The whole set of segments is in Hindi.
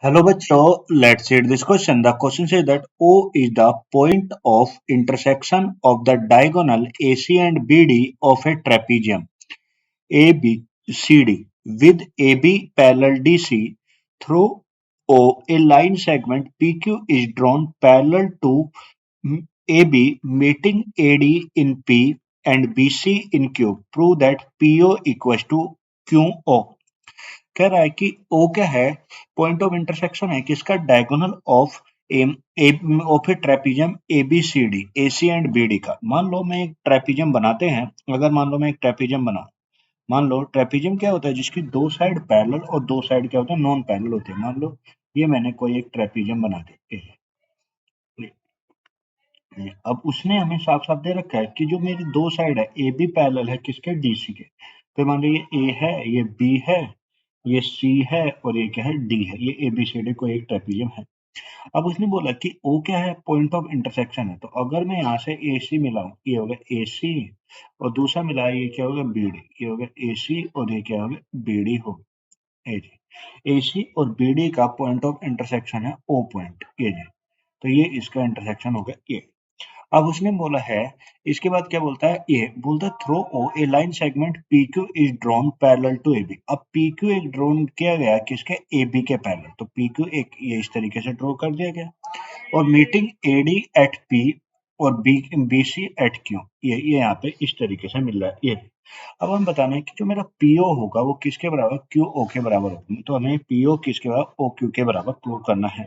Hello बच्चों, let's read this question. The question says that O is the point of intersection of the diagonal AC and BD of a trapezium ABCD with AB parallel DC through O. A line segment PQ is drawn parallel to AB meeting AD in P and BC in Q. Prove that PO equals to QO. कह रहा है कि O क्या है, पॉइंट ऑफ इंटरसेक्शन है किसका, diagonal of of a trapezium A B C D, A C and B D का। मान लो मैं एक ट्रेपीजियम बनाते हैं, अगर मान लो मैं एक ट्रेपीजियम बनाऊं, मान लो ट्रेपीजियम क्या होता है, जिसकी दो साइड पैरेलल और दो साइड क्या होता है, नॉन पैरेलल होते हैं। मान लो ये मैंने कोई एक ट्रेपीजियम बना दी, अब उसने हमें साफ साफ दे रखा है कि जो मेरी दो साइड है ए बी पैरेलल है किसके, डीसी के। तो मान लो ये ए है, ये बी है, ये सी है और ये क्या है, डी है। ये ए बी सी डी को एक ट्रेपीजियम है। अब उसने बोला कि ओ क्या है, पॉइंट ऑफ इंटरसेक्शन है। तो अगर मैं यहाँ से ए सी मिलाऊं, ये होगा ए सी, और दूसरा मिला ये क्या होगा, बी डी। ये होगा ए सी और ये क्या होगा, बी डी होगा। ए जी, ए सी और बी डी का पॉइंट ऑफ इंटरसेक्शन है ओ पॉइंट, ये जी। तो ये इसका इंटरसेक्शन हो गया ये। अब उसने बोला है, इसके बाद क्या बोलता है, ये बोलता है through O a line segment P Q is drawn parallel to A B. अब पी क्यू एक ड्रॉन किया गया किसके, ए बी के पैरेलल। तो पी क्यू एक ये इस तरीके से ड्रॉ कर दिया गया, और meeting A D at P और बी सी एट क्यू, ये यहाँ पे इस तरीके से मिल रहा है ये। अब हम बताना है कि जो मेरा पीओ होगा वो किसके बराबर, क्यू ओ के बराबर होगा। तो हमें पीओ किसके बराबर, ओ क्यू के बराबर प्रूव करना है।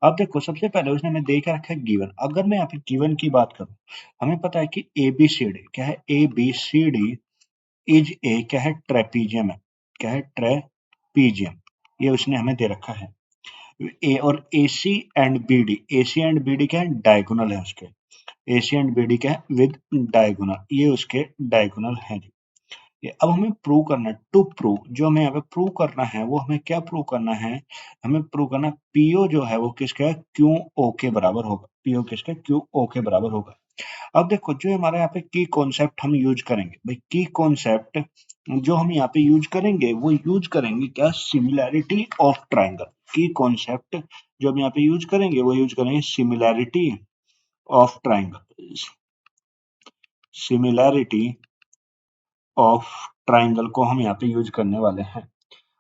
अब देखो सबसे पहले उसने हमें दे के रखा है गिवन। अगर मैं यहाँ पे गिवन की बात करूं, हमें पता है कि ए बी सी डी क्या है, A B C D is a क्या है, ट्रेपीजियम है। क्या है, ट्रेपीजियम। ये उसने हमें दे रखा है। ए और A C and B D, A C and B D क्या है, डायगोनल है उसके। A C and B D क्या है, विद डायगोनल, ये उसके डायगोनल है जी। ये अब हमें प्रूव करना है, टू प्रूव, जो हमें यहाँ पे प्रूव करना है वो हमें क्या प्रूव करना है, हमें प्रूव करना है पीओ जो है वो किसका है, क्यू ओ के बराबर होगा। पीओ किसका, क्यू ओ के बराबर होगा। अब देखो जो हमारे यहाँ पे की कॉन्सेप्ट हम यूज करेंगे भाई, की कॉन्सेप्ट जो हम यहाँ पे यूज करेंगे वो यूज करेंगे क्या, सिमिलैरिटी ऑफ ट्राइंगल। की कॉन्सेप्ट जो हम यहाँ पे यूज करेंगे वो यूज करेंगे similarity of triangle, similarity of triangle को हम यहाँ पे यूज करने वाले हैं।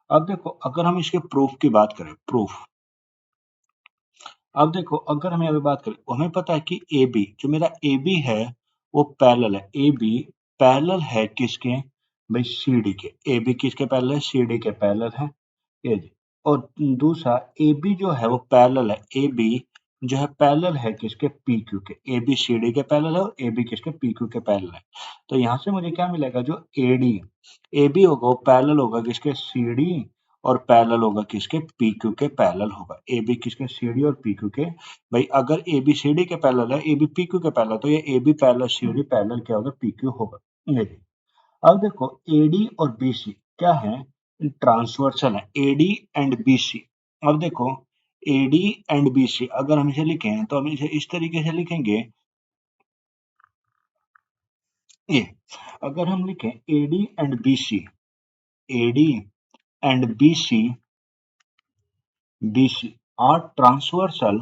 अब देखो अगर हम इसके प्रूफ की बात करें, प्रूफ, अब देखो अगर हम यहाँ पे बात करें, हमें पता है कि ए बी, जो मेरा ए बी है वो पैरेलल है, ए बी पैरेलल है किसके, भाई सी डी के। ए बी किसके पैरेलल है, सी डी के पैरेलल है ये जी। और दूसरा ए बी जो है वो पैरेलल है, ए बी जो है पैरेलल है किसके, पी क्यू के। ए बी सी डी के पैरेलल है और ए बी किसके, पी क्यू के पैरेलल है। तो यहाँ से मुझे क्या मिलेगा, जो ए डी ए बी होगा वो पैरेलल होगा किसके, सी डी, और पैरेलल होगा किसके, पी क्यू के पैरेलल होगा। ए बी किसके, सी डी और पी क्यू के। भाई अगर ए बी सी डी के पैरेलल है, ए बी पी क्यू के पैरेलल, तो ये A B parallel C D parallel क्या होगा, पी क्यू होगा ये जी। अब देखो एडी और बीसी क्या है, ट्रांसवर्सल है, एडी एंड बीसी। अब देखो एडी एंड बीसी अगर हम इसे लिखें तो हम इसे इस तरीके से लिखेंगे, ये अगर हम लिखें AD and BC, AD and BC, BC are transversal,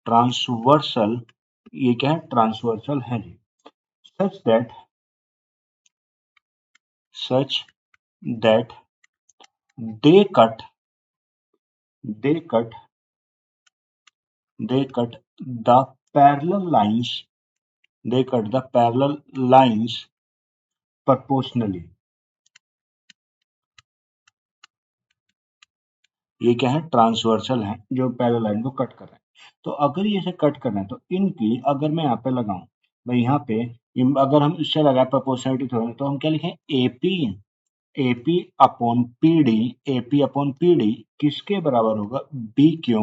transversal, ये क्या है, ट्रांसवर्सल है जी। Such that, such that they cut, they cut, they cut the parallel lines, they cut the parallel lines proportionally। ये क्या है, ट्रांसवर्सल है, जो पैरेलल लाइन को कट कर रहा है। तो अगर ये से कट करना है तो इनकी अगर मैं यहाँ पे लगाऊं, मैं यहाँ पे अगर हम इससे लगाए प्रोपोर्शनलिटी थ्योरम, तो हम क्या लिखें, AP, AP upon PD, AP upon PD किसके बराबर होगा, बी क्यू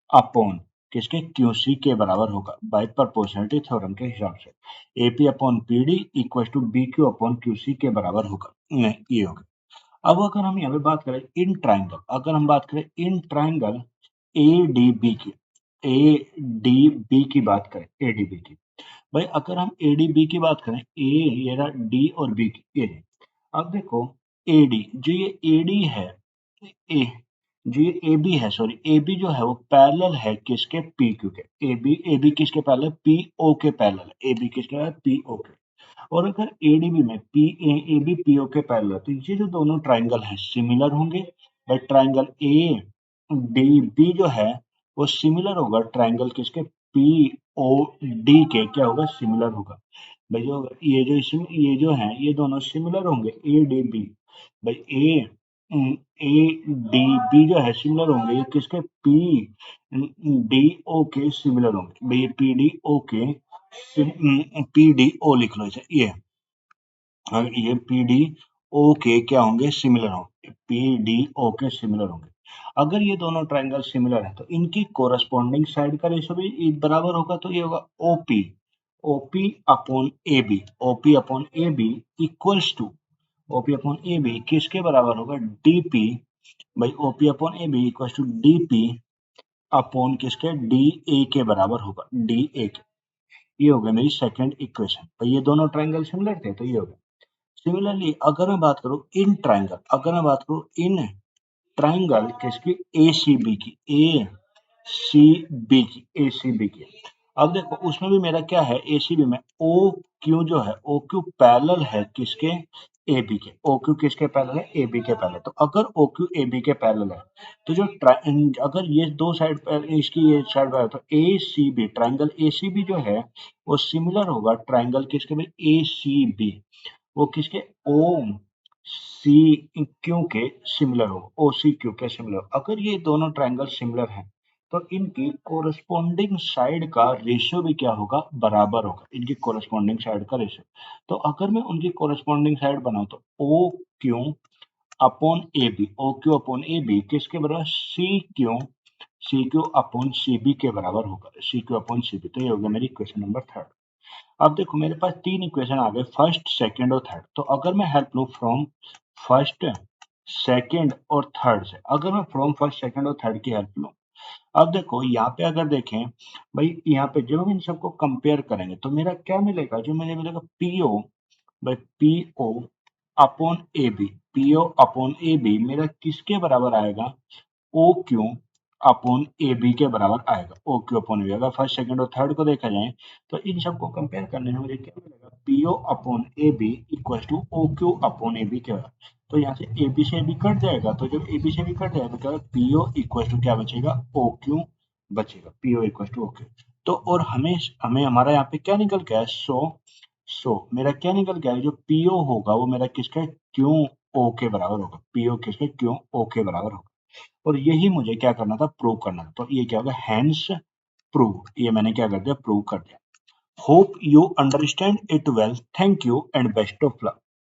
अपॉन किसके, क्यूसी के बराबर होगा, बाय प्रोपोर्शनलिटी थ्योरम के हिसाब से। AP upon PD equal to B Q upon QC के बराबर होगा, ये होगा। अब अगर हम यहाँ पे बात करें इन ट्राइंगल, अगर हम बात करें in triangle A D B की, ए डी बी की बात करें, ए डी बी की, भाई अगर हम ए डी बी की बात करें, ए ये रहा डी और बी की, ये अब देखो एडी, जो ये एडी है, ए जो ये ए बी है, सॉरी ए बी जो है वो पैरेलल है किसके, पी क्यू के। ए बी किसके पैरेलल, पी ओ के पैरेलल, ए बी किसके पैरेलल, पी ओ के। और अगर एडीबी में P A B P O के पैरेलल, तो ये जो दोनों ट्राइंगल हैं सिमिलर होंगे। But triangle A D B जो है वो सिमिलर होगा ट्राइंगल किसके, पी ओ डी के, क्या होगा, सिमिलर होगा। भाई जो ये जो है ये दोनों सिमिलर होंगे, ए डी बी। भाई ए डी बी जो है सिमिलर होंगे, ये किसके, पी डी ओ के सिमिलर होंगे। भाई ये पी डी ओ के, पी डी ओ लिख लो इसे, ये पी डी ओ के क्या होंगे, सिमिलर होंगे, पी डी ओ के सिमिलर होंगे। अगर ये दोनों ट्राइंगल सिमिलर है तो इनकी कोरस्पॉन्डिंग साइड का रेशो भी बराबर होगा, तो ये होगा OP, OP upon A B, OP upon A B equals to, OP upon A B किसके बराबर होगा, डीपी। भाई OP upon A B equals to DP upon किसके, डी ए के बराबर होगा, डी ए के। ये हो गया मेरी सेकंड इक्वेशन। भाई ये दोनों ट्राइंगल सिमिलर थे तो ये हो गया। सिमिलरली अगर मैं बात करूं इन ट्राइंगल, अगर मैं बात करूं इन ट्राइंगल किसकी, ए सी बी की, ए सी बी की, ए सी बी की। अब देखो उसमें भी मेरा क्या है, ए सी बी में ओ क्यू जो है, ओ क्यू पैरेलल है किसके, ए बी के। ओ क्यू किसके पैरेलल है, ए बी के पैरेलल। तो अगर ओ क्यू ए बी के पैरेलल है तो जो अगर ये दो साइड इसकी ये साइड पर तो A C B, triangle A C B जो है वो सिमिलर होगा ट्राइंगल किसके में, ए सी बी, वो किसके, ओ सी क्यू के सिमिलर हो, ओ सी क्यू के सिमिलर। अगर ये दोनों ट्राइंगल सिमिलर हैं तो इनकी कोरस्पॉन्डिंग साइड का रेशियो भी क्या होगा, बराबर होगा, इनकी कोरस्पॉन्डिंग साइड का रेशियो। तो अगर मैं उनकी कोरस्पॉन्डिंग साइड बनाऊं तो O Q upon A B, O Q upon A B किसके बराबर, C Q upon C B के बराबर होगा, C Q upon C B. तो ये होगा मेरी इक्वेशन नंबर थर्ड। अब देखो मेरे पास तीन इक्वेशन आ गए, फर्स्ट सेकंड और थर्ड। तो अगर मैं हेल्प लूं फ्रॉम फर्स्ट सेकंड और थर्ड से, अगर मैं फ्रॉम फर्स्ट सेकंड और थर्ड की हेल्प लूं, अब देखो यहाँ पे अगर देखें, भाई यहाँ पे जब हम इन सबको कंपेयर करेंगे तो मेरा क्या मिलेगा, जो मुझे मिलेगा पीओ, भाई PO upon A B, PO upon A B मेरा किसके बराबर आएगा, O Q upon A B के बराबर आएगा, O Q upon A B. अगर फर्स्ट सेकंड और थर्ड को देखा जाए तो इन सबको कंपेयर करने में मुझे क्या मिलेगा, PO upon A B equal to O Q upon A B के बराबर। तो यहाँ से ए बी से ए बी कट जाएगा, तो जब ए बी से बी कट जाएगा तो क्या होगा, पीओ इक्वल टू क्या बचेगा, ओ क्यू बचेगा, PO equal to O Q. तो और हमें हमें हमारा यहाँ पे क्या निकल गया है, सो मेरा क्या निकल गया है, जो पीओ होगा वो मेरा किसका, क्यू ओ के बराबर होगा, पीओ किसके, क्यू ओ के बराबर होगा। और यही मुझे क्या करना था, प्रूव करना था। तो ये क्या होगा, हैंस प्रूव, ये मैंने क्या कर दिया, प्रूव कर दिया। Hope you understand it well, thank you and best of luck.